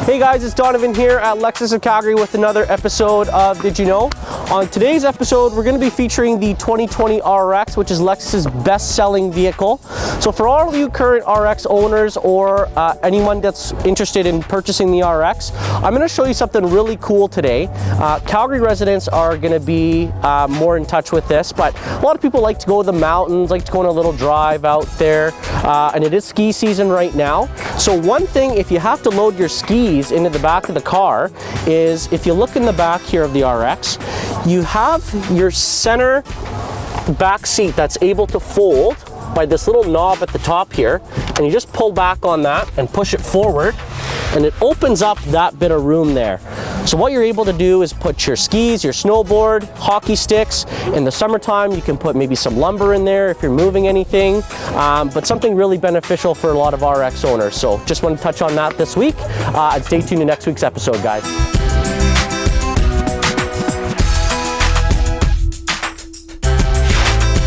Hey guys, it's Donavan here at Lexus of Calgary with another episode of Did You Know? On today's episode, we're going to be featuring the 2020 RX, which is Lexus's best-selling vehicle. So for all of you current RX owners or anyone that's interested in purchasing the RX, I'm going to show you something really cool today. Calgary residents are going to be more in touch with this, but a lot of people like to go to the mountains, like to go on a little drive out there, and it is ski season right now. So one thing, if you have to load your skis into the back of the car, is if you look in the back here of the RX, you have your center back seat that's able to fold by this little knob at the top here, and you just pull back on that and push it forward, and it opens up that bit of room there. So what you're able to do is put your skis, your snowboard, hockey sticks. In the summertime, you can put maybe some lumber in there if you're moving anything, but something really beneficial for a lot of RX owners. So just want to touch on that this week, and stay tuned to next week's episode, guys.